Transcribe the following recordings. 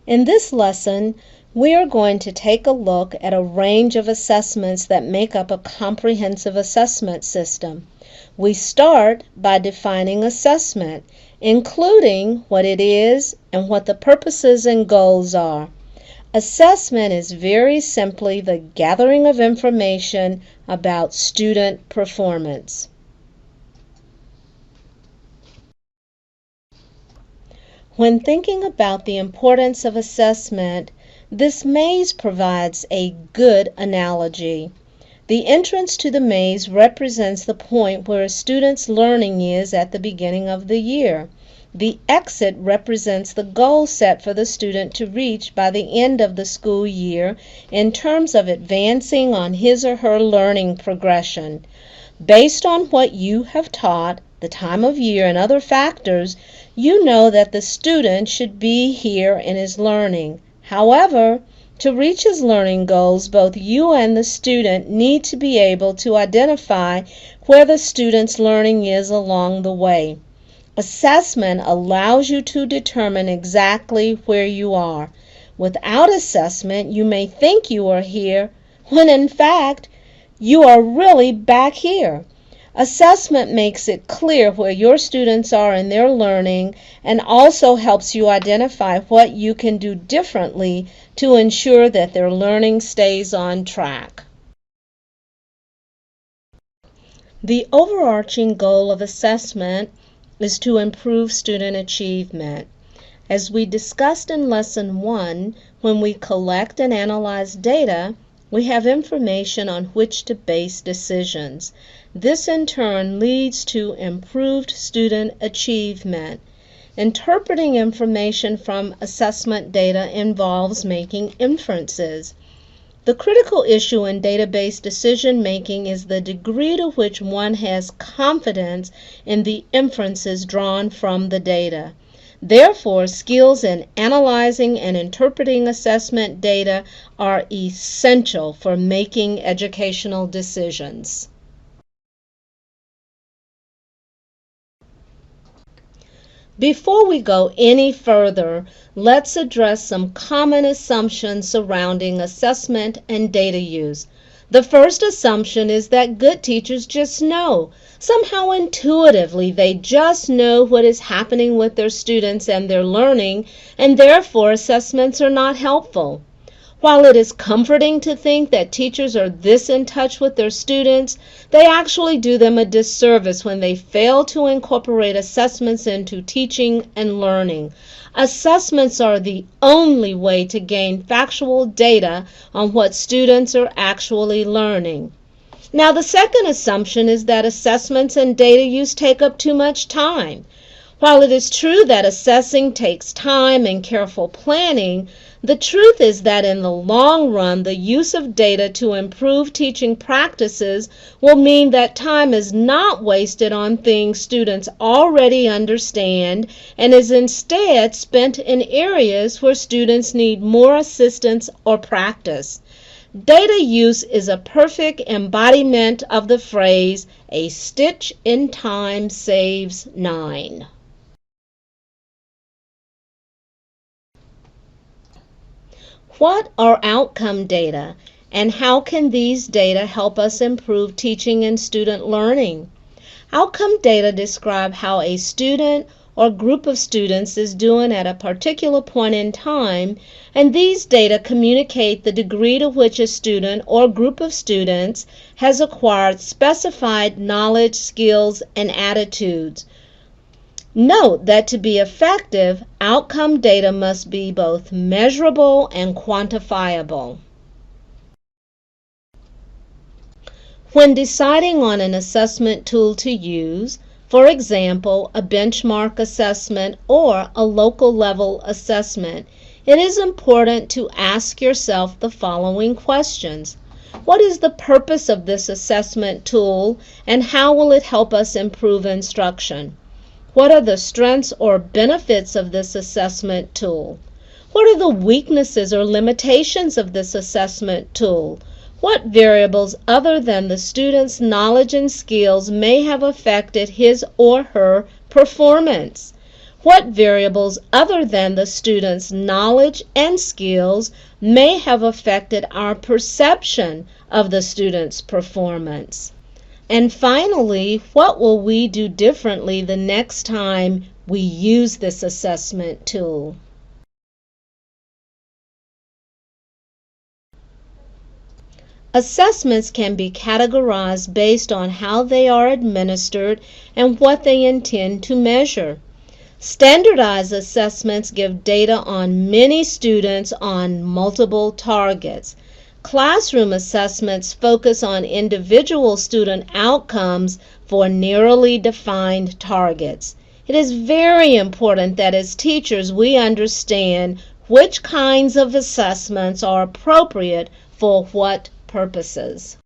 In this lesson, we are going to take a look at a range of assessments that make up a comprehensive assessment system. We start by defining assessment, including what it is and what the purposes and goals are. Assessment is very simply the gathering of information about student performance. When thinking about the importance of assessment, this maze provides a good analogy. The entrance to the maze represents the point where a student's learning is at the beginning of the year. The exit represents the goal set for the student to reach by the end of the school year in terms of advancing on his or her learning progression. Based on what you have taught, the time of year, and other factors, you know that the student should be here in his learning. However, to reach his learning goals, both you and the student need to be able to identify where the student's learning is along the way. Assessment allows you to determine exactly where you are. Without assessment, you may think you are here, when in fact, you are really back here. Assessment makes it clear where your students are in their learning and also helps you identify what you can do differently to ensure that their learning stays on track. The overarching goal of assessment is to improve student achievement. As we discussed in Lesson 1, when we collect and analyze data, we have information on which to base decisions. This in turn leads to improved student achievement. Interpreting information from assessment data involves making inferences. The critical issue in database decision making is the degree to which one has confidence in the inferences drawn from the data. Therefore, skills in analyzing and interpreting assessment data are essential for making educational decisions. Before we go any further, let's address some common assumptions surrounding assessment and data use. The first assumption is that good teachers just know. Somehow intuitively, they just know what is happening with their students and their learning, and therefore assessments are not helpful. While it is comforting to think that teachers are this in touch with their students, they actually do them a disservice when they fail to incorporate assessments into teaching and learning. Assessments are the only way to gain factual data on what students are actually learning. Now, the second assumption is that assessments and data use take up too much time. While it is true that assessing takes time and careful planning, the truth is that in the long run, the use of data to improve teaching practices will mean that time is not wasted on things students already understand and is instead spent in areas where students need more assistance or practice. Data use is a perfect embodiment of the phrase, "A stitch in time saves 9." What are outcome data, and how can these data help us improve teaching and student learning? Outcome data describe how a student or group of students is doing at a particular point in time, and these data communicate the degree to which a student or group of students has acquired specified knowledge, skills, and attitudes. Note that to be effective, outcome data must be both measurable and quantifiable. When deciding on an assessment tool to use, for example, a benchmark assessment or a local level assessment, it is important to ask yourself the following questions. What is the purpose of this assessment tool, and how will it help us improve instruction? What are the strengths or benefits of this assessment tool? What are the weaknesses or limitations of this assessment tool? What variables other than the student's knowledge and skills may have affected his or her performance? What variables other than the student's knowledge and skills may have affected our perception of the student's performance? And finally, what will we do differently the next time we use this assessment tool? Assessments can be categorized based on how they are administered and what they intend to measure. Standardized assessments give data on many students on multiple targets. Classroom assessments focus on individual student outcomes for narrowly defined targets. It is very important that as teachers we understand which kinds of assessments are appropriate for what purposes.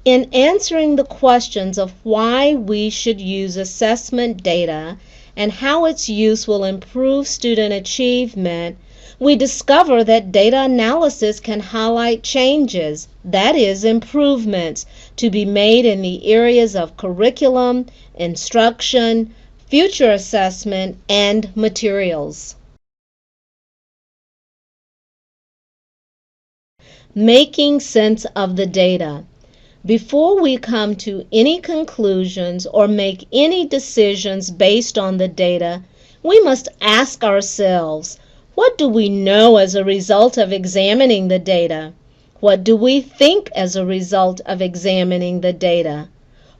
In answering the questions of why we should use assessment data and how its use will improve student achievement, we discover that data analysis can highlight changes, that is, improvements, to be made in the areas of curriculum, instruction, future assessment, and materials. Making sense of the data. Before we come to any conclusions or make any decisions based on the data, we must ask ourselves, what do we know as a result of examining the data? What do we think as a result of examining the data?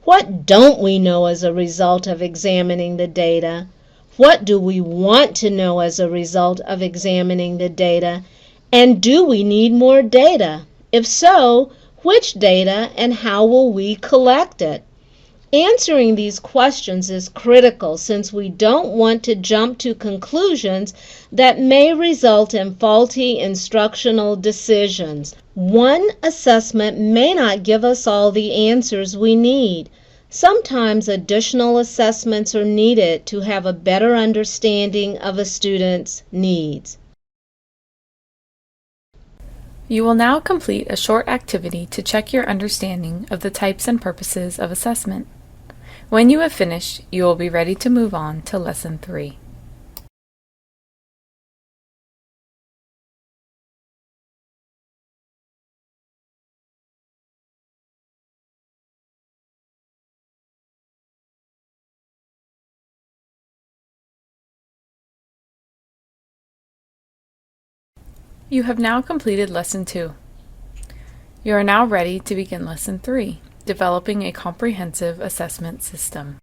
What don't we know as a result of examining the data? What do we want to know as a result of examining the data? And do we need more data? If so, which data and how will we collect it? Answering these questions is critical since we don't want to jump to conclusions that may result in faulty instructional decisions. One assessment may not give us all the answers we need. Sometimes additional assessments are needed to have a better understanding of a student's needs. You will now complete a short activity to check your understanding of the types and purposes of assessment. When you have finished, you will be ready to move on to Lesson 3. You have now completed Lesson 2. You are now ready to begin Lesson 3, Developing a Comprehensive Assessment System.